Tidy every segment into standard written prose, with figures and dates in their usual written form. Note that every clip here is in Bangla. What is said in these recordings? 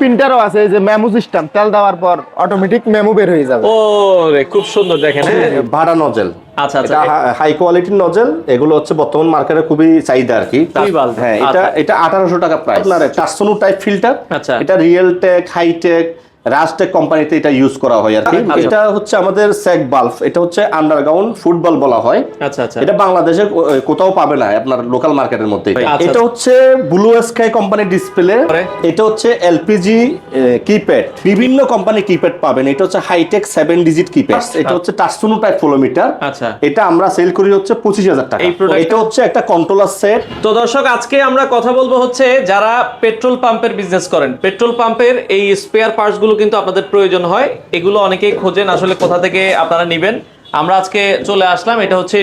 প্রিন্টারও আছে, এই যে মেমো সিস্টেম, তেল দেওয়ার পর অটোমেটিক মেমো বের হয়ে যাবে। ও রে, খুব সুন্দর দেখেন। ভাড়া নজেল। আচ্ছা আচ্ছা, এটা হাই কোয়ালিটির নজেল, এগুলো হচ্ছে বর্তমান মার্কেটে খুবই চাহিদা আর কি। হ্যাঁ, এটা 1800 টাকা প্রাইস। আপনার টাসোনো টাইপ ফিল্টার। আচ্ছা, এটা রিয়েল টেক, হাইটেক, রাজটেক কোম্পানিতে এটা ইউজ করা হয় আর কি। এটা হচ্ছে আমাদের স্যাক বাল্ব, এটা হচ্ছে আন্ডারগ্রাউন্ড ফুটবল বলা হয়। আচ্ছা আচ্ছা, এটা বাংলাদেশে কোথাও পাবে না আপনার লোকাল মার্কেটের মধ্যে। এটা হচ্ছে ব্লু স্কাই কোম্পানির ডিসপ্লে। এটা হচ্ছে এলপিজি কিপ্যাড, বিভিন্ন কোম্পানি কিপ্যাড পাবেন। এটা হচ্ছে হাইটেক 7 ডিজিট কিপ্যাড। এটা হচ্ছে টাসোনো টাইপ ফ্লোমিটার। আচ্ছা, এটা আমরা সেল করি হচ্ছে 25000 টাকা। এটা হচ্ছে একটা কন্ট্রোলার সেট। তো দর্শক, আজকে আমরা কথা বলবো হচ্ছে যারা পেট্রোল পাম্পের বিজনেস করেন, পেট্রোল পাম্পের এই স্পেয়ার পার্টস গুলো কিন্তু আপনাদের প্রয়োজন হয়। এগুলো অনেকেই খোঁজেন, আসলে কোথা থেকে আপনারা নেবেন। আমরা আজকে চলে আসলাম, এটা হচ্ছে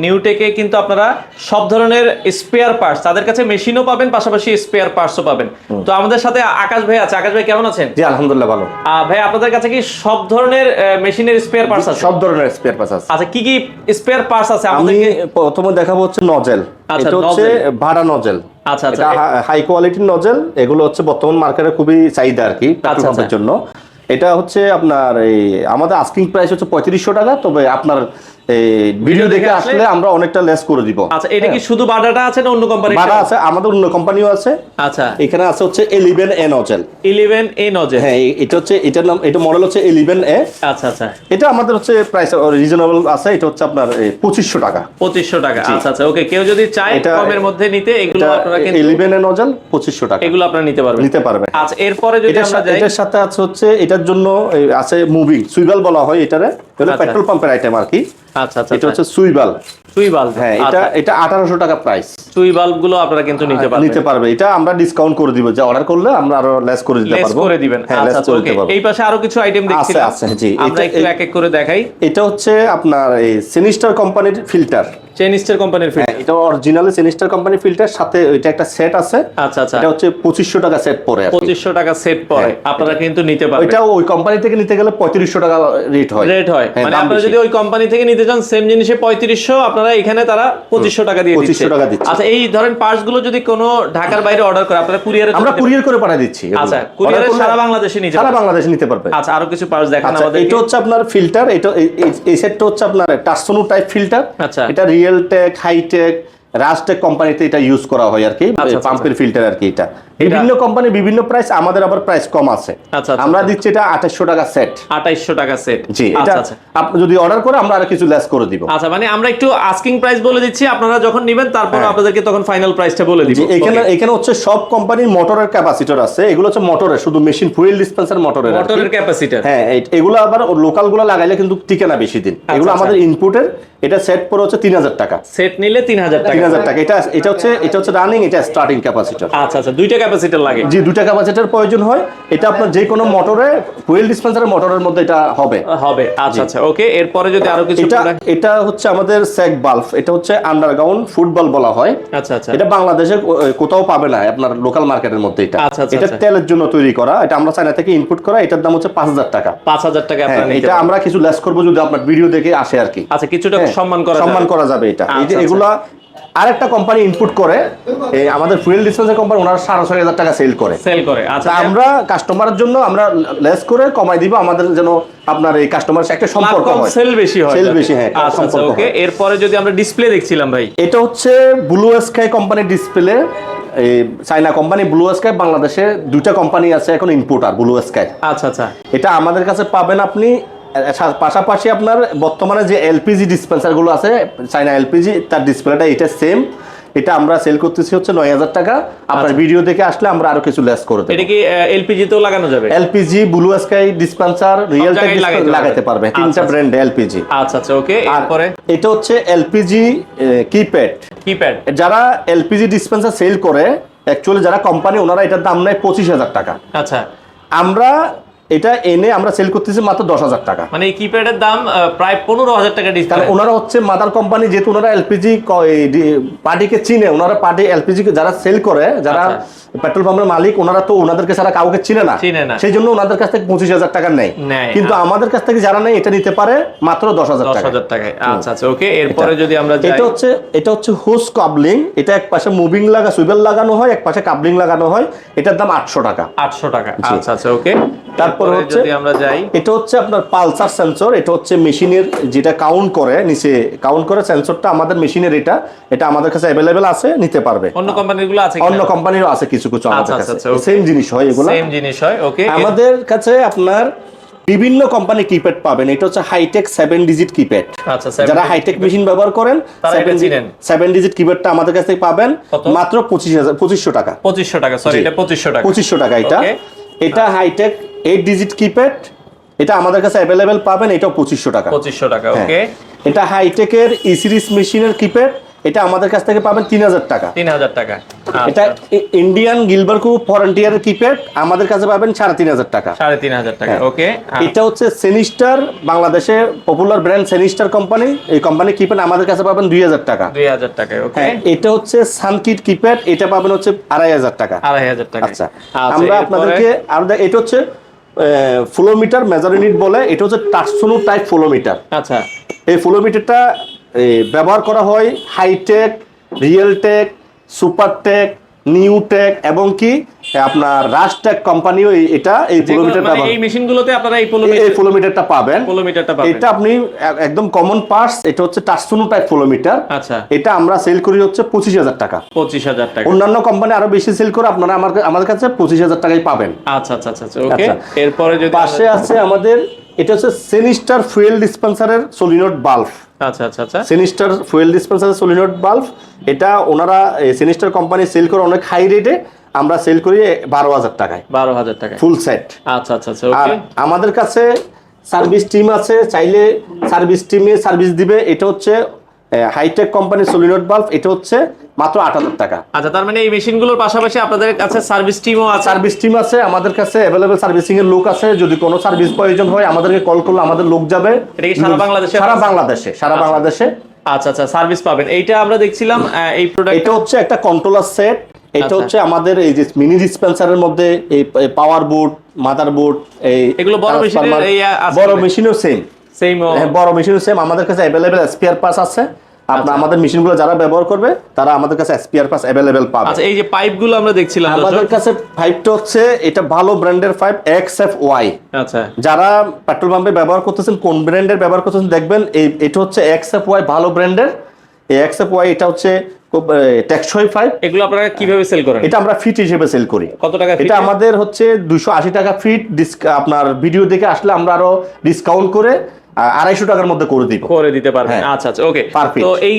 নিউটেকে কিন্তু আপনারা সব ধরনের স্পেয়ার পার্টস, তাদের কাছে মেশিনও পাবেন, পাশাপাশি স্পেয়ার পার্টসও পাবেন। তো আমাদের সাথে আকাশ ভাই আছে। আকাশ ভাই কেমন আছেন? জি আলহামদুলিল্লাহ ভালো। ভাই, আপনাদের কাছে কি সব ধরনের মেশিনের স্পেয়ার পার্টস আছে? সব ধরনের স্পেয়ার পার্টস আছে। আচ্ছা, কি কি স্পেয়ার পার্টস আছে? আমি প্রথমে দেখাবো হচ্ছে নজেল। এটা হচ্ছে ভাড়া নজেল। আচ্ছা আচ্ছা, এটা হাই কোয়ালিটির নজেল। এগুলো হচ্ছে বর্তমান মার্কেটে খুবই চাহিদা আর কি পেট্রোল পাম্পের জন্য। এটা হচ্ছে আপনার এই আমাদের আস্কিং প্রাইস হচ্ছে 3500 টাকা। তবে আপনার ভিডিও দেখে আসলে আমরা অনেকটা লেস করে দিব। আচ্ছা, এটা কি শুধু বাডাটা আছে না অন্য কোম্পানি? বাডা আছে, আমাদের অন্য কোম্পানিও আছে। আচ্ছা, এখানে আছে হচ্ছে 11A নজেল। 11A nozzle. হ্যাঁ, এটা হচ্ছে, এটার নাম, এটা মডেল হচ্ছে 11A। আচ্ছা আচ্ছা, এটা আমাদের হচ্ছে প্রাইস রিজনেবল আছে। এটা হচ্ছে আপনার 2500 টাকা। 2500 টাকা। আচ্ছা আচ্ছা, ওকে। কেউ যদি চায় কমের মধ্যে নিতে, এগুলো আপনারা কিন্তু 11A নজল 2500 টাকা, এগুলো আপনারা নিতে পারবেন। আচ্ছা, এরপরে যদি আমরা যাই, এটার সাথে আছে হচ্ছে এটার জন্য আছে মুভিং সুইভাল বলা হয়। এটারে পেট্রোল পাম্পের আইটেম আর কি। আচ্ছা আচ্ছা, এটা হচ্ছে সুইভাল। হ্যাঁ, এটা 1800 টাকা প্রাইস। সুই বাল্ব গুলো আপনারা কিন্তু নিতে পারবে। এটা আমরা ডিসকাউন্ট করে দিব, যে অর্ডার করলে আমরা আরো লেস করে দিতে পারবো। করে দিবেন। আচ্ছা, ওকে। এই পাশে আরো কিছু আইটেম দেখছিলাম। আছে, জি। আমরা একটু এক এক করে দেখাই। এটা হচ্ছে আপনার এই সিনিস্টার কোম্পানির ফিল্টার। চেনিস্টার কোম্পানির ফিল্টার। এটা অরিজিনালি সিনিস্টার কোম্পানির ফিল্টার, সাথে এটা একটা সেট আছে। আচ্ছা আচ্ছা, এটা হচ্ছে 2500 টাকা সেট পড়ে। 2500 টাকা সেট পড়ে, আপনারা কিন্তু নিতে পারবেন। এটা ওই কোম্পানি থেকে নিতে গেলে 3500 টাকা রেট হয়। মানে আপনারা যদি ওই কোম্পানি থেকে নিতে চান সেম জিনিসে 3500, আপনারা এখানে তারা 2500 টাকা দিয়ে দিচ্ছে। 2500 টাকা দিচ্ছে। আচ্ছা, এই ধরেন পার্টস গুলো যদি কোনো ঢাকার বাইরে অর্ডার করে, আপনারা কুরিয়ারে? আমরা কুরিয়ার করে পাঠিয়ে দিচ্ছি। আচ্ছা, কুরিয়ারে সারা বাংলাদেশে নিতে পারবে। আচ্ছা, আরো কিছু পার্টস দেখান আমাদের। এটা হচ্ছে আপনার ফিল্টার। এটা এই সেটটা হচ্ছে আপনার টাসোনো টাইপ ফিল্টার। আচ্ছা, এটা রিয়েল টেক, হাইটেক, রাজটেক কোম্পানিতে এটা ইউজ করা হয় আর কি, পাম্পের ফিল্টার আর কি। এটা বিভিন্ন কোম্পানি বিভিন্ন প্রাইস, আমাদের আবার প্রাইস কম আছে। আমরা দিচ্ছি এটা 2800 টাকা সেট। 2800 টাকা সেট। জি, এটা আপনি যদি অর্ডার করে আমরা আর কিছু লেস করে দিব। আচ্ছা, মানে আমরা একটু আস্কিং প্রাইস বলে দিচ্ছি, আপনারা যখন নেবেন তারপর আপনাদেরকে তখন ফাইনাল প্রাইসটা বলে দিব। এখানে হচ্ছে সব কোম্পানির মোটরের ক্যাপাসিটর আছে। এগুলো হচ্ছে মোটরের, শুধু মেশিন ফুয়েল ডিসপেন্সার মোটরের ক্যাপাসিটর। হ্যাঁ, এগুলো আবার লোকাল গুলো লাগাইলে কিন্তু টিকে না বেশি দিন। এগুলো আমাদের ইনপুটের। এটা সেট পড়ে হচ্ছে 3000 টাকা। সেট নিলে 3000 টাকা। এটা হচ্ছে রানিং, এটা স্টার্টিং ক্যাপাসিটর। আচ্ছা আচ্ছা, দুইটা ক্যাপাসিটর লাগে। জি, দুইটা ক্যাপাসিটর প্রয়োজন হয়। এটা আপনার যে কোনো মোটরে, ফুয়েল ডিসপেন্সারের মোটরের মধ্যে এটা হবে। আচ্ছা আচ্ছা, ওকে। এরপরে যদি আরো কিছু, এটা হচ্ছে আমাদের স্যাক বাল্ব। এটা হচ্ছে আন্ডারগ্রাউন্ড ফুটবল বলা হয়। আচ্ছা আচ্ছা, এটা বাংলাদেশে কোথাও পাবে না আপনার লোকাল মার্কেটের মধ্যে। এটা তেলের জন্য তৈরি করা। এটা আমরা চায়না থেকে ইনপুট করা। এটার দাম হচ্ছে 5000 টাকা। 5000 টাকা আপনারা নিতে পারবেন। এটা আমরা কিছু লেস করব যদি আপনার ভিডিও দেখে আসে আর কি। আচ্ছা, কিছুটা সম্মান করা যাবে এটা। এগুলা আরেকটা কোম্পানি ইনপুট করে, এই আমাদের ফুয়েল ডিসপেন্সার কোম্পানি, ওনারা 6500 টাকা সেল করে। আচ্ছা, আমরা কাস্টমারের জন্য আমরা লেস করে কমাই দিব, আমাদের যেন আপনার এই কাস্টমারের সাথে একটা সম্পর্ক হয়, সেল বেশি হয়। হ্যাঁ। আচ্ছা, ওকে। এরপরে যদি আমরা ডিসপ্লে দেখছিলাম ভাই, এটা হচ্ছে ব্লু স্কাই কোম্পানির ডিসপ্লে। এই চায়না কোম্পানি ব্লু স্কাই, বাংলাদেশে দুইটা কোম্পানি আছে এখন ইম্পোর্টার ব্লু স্কাই। আচ্ছা আচ্ছা, এটা আমাদের কাছে পাবেন আপনি। পাশাপাশি আপনার বর্তমানে যে এলপিজি ডিসপেন্সার গুলো আছে, চায়না এলপিজি, তার ডিসপ্লেটা এটা সেম। এটা আমরা সেল করতেছি হচ্ছে 9000 টাকা। আপনার ভিডিও দেখে আসলে আমরা আরো কিছু লেস করে দেব। এটা কি এলপিজি তেও লাগানো যাবে? LPG, blue sky dispenser, real tech লাগাতে পারবে। তিনটা ব্র্যান্ড এলপিজি। আচ্ছা আচ্ছা, ওকে। এরপরে এটা হচ্ছে এলপিজি কিপ্যাড। যারা এলপিজি ডিসপেন্সার সেল করে, অ্যাকচুয়ালি যারা কোম্পানি, ওনারা এটার দাম নেয় 25000 টাকা। আচ্ছা, আমরা এটা এনে আমরা সেল করতেছি মাত্র 10,000 টাকা। মানে এই কিপ্যাডের দাম প্রায় 15,000 টাকা ডিসকাউন্ট। কারণ ওনারা হচ্ছে মাদার কোম্পানি, যেহেতু ওনারা এলপিজি পার্টিকে চিনে, ওনারা পার্টি এলপিজি যারা সেল করে, যারা পেট্রোল পাম্পের মালিক, ওনারা তো ওনাদেরকে ছাড়া কাউকে চিনে না, সেই জন্য ওনাদের কাছ থেকে 25,000 টাকা নেয়। কিন্তু আমাদের কাছ থেকে যারা নেয় এটা নিতে পারে মাত্র 10,000 টাকায়। আচ্ছা আচ্ছা, ওকে। এরপরে যদি আমরা যাই, এটা হচ্ছে হুস কাবলিং। এটা এক পাশে মুভিং লাগা সুইবেল লাগানো হয়, এক পাশে কাবলিং লাগানো হয়। এটার দাম 800 টাকা। 800 টাকা। আচ্ছা আচ্ছা, ওকে। তারপর হচ্ছে যদি আমরা যাই, এটা হচ্ছে আপনার পালসার সেন্সর। এটা হচ্ছে মেশিনের যেটা কাউন্ট করে, নিচে কাউন্ট করে সেন্সরটা আমাদের মেশিনের। এটা আমাদের কাছে अवेलेबल আছে, নিতে পারবে। অন্য কোম্পানিগুলো আছে, অন্য কোম্পানিরও আছে কিছু কিছু আমাদের কাছে। সেম জিনিস হয়, এগুলো সেম জিনিস হয়, ওকে। আমাদের কাছে আপনার বিভিন্ন কোম্পানি কিপ্যাড পাবেন। এটা হচ্ছে হাইটেক 7 ডিজিট কিপ্যাড। আচ্ছা, যারা হাইটেক মেশিন ব্যবহার করেন 7 ডিজিট কিপ্যাডটা আমাদের কাছে পাবেন মাত্র 2500 টাকা। 2500 টাকা, সরি, এটা 2500 টাকা। 2500 টাকা এটা হাইটেক 8 ডিজিট কিপ্যাড। এটা আমাদের কাছে अवेलेबल পাবেন, এটাও 2500 টাকা। 2500 টাকা, ওকে। এটা হাইটেকের ই সিরিজ মেশিনের কিপ্যাড। এটা আমাদের কাছ থেকে পাবেন 3000 টাকা। 3000 টাকা। এটা ইন্ডিয়ান গিলবার্কো ফ্রন্টিয়ারের কিপ্যাড, আমাদের কাছে পাবেন 3500 টাকা। 3500 টাকা, ওকে। এটা হচ্ছে সেনিস্টার, বাংলাদেশে পপুলার ব্র্যান্ড সেনিস্টার কোম্পানি। এই কোম্পানি কিপ্যাড আমাদের কাছে পাবেন 2000 টাকা। 2000 টাকা, ওকে। এটা হচ্ছে সানকিট কিপ্যাড। এটা পাবেন হচ্ছে 2500 টাকা। 2500 টাকা। আচ্ছা, আমরা আপনাদেরকে এটা হচ্ছে ফ্লোমিটার মেজার ইউনিট বলে। এটা হচ্ছে টাচসোনো টাইপ ফ্লোমিটার। আচ্ছা, এই ফ্লোমিটারটা ব্যবহার করা হয় হাইটেক, রিয়েলটেক, সুপারটেক, নিউটেক এবং কি আপনার রাজটেক কোম্পানিও এটা এই ফ্লোমিটার ব্যবহার। এই মেশিনগুলোতে আপনারা এই ফ্লোমিটারটা পাবেন। এটা আপনি একদম কমন পার্টস। এটা হচ্ছে টাচসোনো টাইপ ফ্লোমিটার। আচ্ছা, এটা আমরা সেল করি হচ্ছে 25,000 টাকা। 25,000 টাকা। অন্যান্য কোম্পানি আরো বেশি সেল করে, আপনারা আমাদের কাছে 25,000 টাকায় পাবেন। আচ্ছা আচ্ছা আচ্ছা, ওকে। এরপরে যদি পাশে আছে আমাদের, এটা হচ্ছে সেনিস্টার ফুয়েল ডিসপেন্সারের সলিনয়েড বাল্ব। আচ্ছা আচ্ছা আচ্ছা, সেনিস্টার ফুয়েল ডিসপেন্সারের সলিনয়েড বাল্ব। এটা ওনারা সেনিস্টার কোম্পানি সেল করে অনেক হাই রেটে, আমরা সেল করি 12,000 টাকায়। 12,000 টাকা ফুল সেট। আচ্ছা আচ্ছা আচ্ছা, আর ওকে। আমাদের কাছে সার্ভিস টিম আছে, চাইলে সার্ভিস টিমে সার্ভিস দিবে। এটা হচ্ছে হাইটেক কোম্পানির সলিনয়েড বাল্ব। এটা হচ্ছে মাত্র 8,000 টাকা। আচ্ছা, তার মানে এই মেশিনগুলোর পাশাপাশি আপনাদের কাছে সার্ভিস টিমও আছে? সার্ভিস টিম আছে আমাদের কাছে, अवेलेबल সার্ভিসিং এর লোক আছে। যদি কোনো সার্ভিস প্রয়োজন হয় আমাদেরকে কল করলে আমাদের লোক যাবে। এটা কি সারা বাংলাদেশে? সারা বাংলাদেশে। আচ্ছা আচ্ছা, সার্ভিস পাবেন। এইটা আমরা দেখছিলাম এই প্রোডাক্ট। এটা হচ্ছে একটা কন্ট্রোলার সেট। এটা হচ্ছে আমাদের এই যে মিনি ডিসপেন্সারের মধ্যে এই পাওয়ার বোর্ড, মাদার বোর্ড, এগুলো বড় মেশিনের বড় মেশিনও সেম। বড় মেশিনও সেম। আমাদের কাছে अवेलेबल স্পেয়ার পার্টস আছে। আপনারা আমাদের মেশিনগুলো যারা ব্যবহার করবে তারা আমাদের কাছে স্পেয়ার পার্টস अवेलेबल পাবে। আচ্ছা, এই যে পাইপগুলো আমরা দেখছিলাম, আমাদের কাছে পাইপটা হচ্ছে এটা ভালো ব্র্যান্ডের পাইপ XFY। আচ্ছা, যারা পেট্রোল পাম্পে ব্যবহার করতেছেন, কোন ব্র্যান্ডের ব্যবহার করতেছেন দেখবেন। এটা হচ্ছে XFY ভালো ব্র্যান্ডের। এই XFY এটা হচ্ছে খুব টেকসই পাইপ। এগুলো আপনারা কিভাবে সেল করেন? এটা আমরা ফিট হিসেবে সেল করি। কত টাকা ফিট? এটা আমাদের হচ্ছে 280 টাকা ফিট। আপনার ভিডিও দেখে আসলে আমরা আরো ডিসকাউন্ট করে 250 টাকার মধ্যে করে দিতে পারবেন। আচ্ছা আচ্ছা, ওকে। তো এই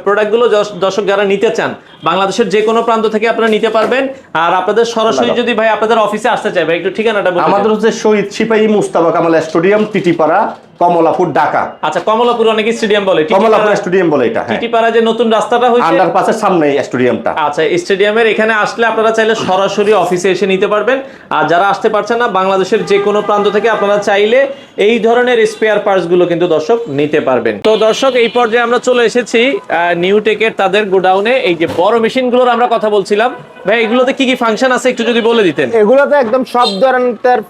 প্রোডাক্টগুলো দর্শক যারা নিতে চান বাংলাদেশের যে কোনো প্রান্ত থেকে আপনারা নিতে পারবেন। আর আপনাদের সরাসরি যদি ভাই আপনাদের অফিসে আসতে চাই, ভাই একটু ঠিকানাটা বলুন। আমাদের হচ্ছে শহীদ সিপাহী মুস্তাফা কামাল স্টেডিয়াম, টিটিপাড়া, কমলাপুর, ঢাকা। আচ্ছা, কমলাপুর অনেকে স্টেডিয়াম বলে, কমলাপুর স্টেডিয়াম বলে এটা। টিটিপাড়া যে নতুন রাস্তাটা হয়েছে আন্ডারপাসের সামনে স্টেডিয়ামটা। আচ্ছা, স্টেডিয়ামের এখানে আসলে আপনারা চাইলে সরাসরি অফিসে এসে নিতে পারবেন। আর যারা আসতে পারছেন না, বাংলাদেশের যে কোনো প্রান্ত থেকে আপনারা চাইলে এই ধরনের স্পেয়ার পার্টস গুলো কিন্তু দর্শক নিতে পারবেন। তো দর্শক, এই পর্যায়ে আমরা চলে এসেছি নিউটেকের তাদের গোডাউনে। এই যে বড় মেশিনগুলোর আমরা কথা বলছিলাম, ভাই এগুলোতে কি কি ফাংশন আছে একটু যদি বলে দিতেন। এগুলোতে একদম সব ধরনের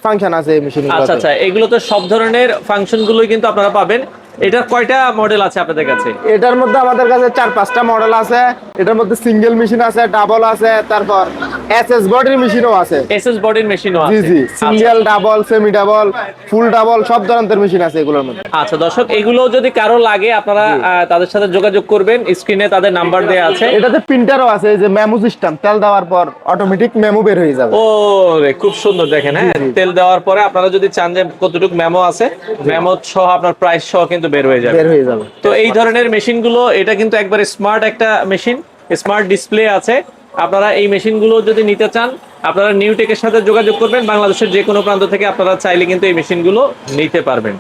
ফাংশন আছে এই মেশিনগুলোতে। আচ্ছা আচ্ছা, এগুলোতে সব ধরনের ফাংশন গুলোই কিন্তু আপনারা পাবেন। এটার কয়টা মডেল আছে আপনাদের কাছে? এটার মধ্যে আমাদের কাছে 4-5টা মডেল আছে। এটার মধ্যে সিঙ্গেল মেশিন আছে, ডাবল আছে, তারপর এসএস বডির মেশিনও আছে। এসএস বডির মেশিনও আছে? জি জি, single, double, semi double, full double, সব ধরনের মেশিন আছে এগুলোর মধ্যে। আচ্ছা দর্শক, এগুলো যদি কারো লাগে আপনারা তাদের সাথে যোগাযোগ করবেন। স্ক্রিনে তাদের নাম্বার দেয়া আছে। এটাতে প্রিন্টারও আছে, এই যে মেমো সিস্টেম, তেল দেওয়ার পর অটোমেটিক মেমো বের হয়ে যাবে। ও রে, খুব সুন্দর। দেখেন, হ্যাঁ, তেল দেওয়ার পরে আপনারা যদি চান যে কতটুকু মেমো আছে, মেমো সহ আপনার প্রাইস সহ কিন্তু বের হয়ে যাবে। তো এই ধরনের মেশিনগুলো, এটা কিন্তু একবারে স্মার্ট একটা মেশিন, স্মার্ট ডিসপ্লে আছে। আপনারা এই মেশিনগুলো যদি নিতে চান আপনারা নিউটেকের সাথে যোগাযোগ করবেন। বাংলাদেশের যে কোনো প্রান্ত থেকে আপনারা চাইলে কিন্তু এই মেশিনগুলো নিতে পারবেন।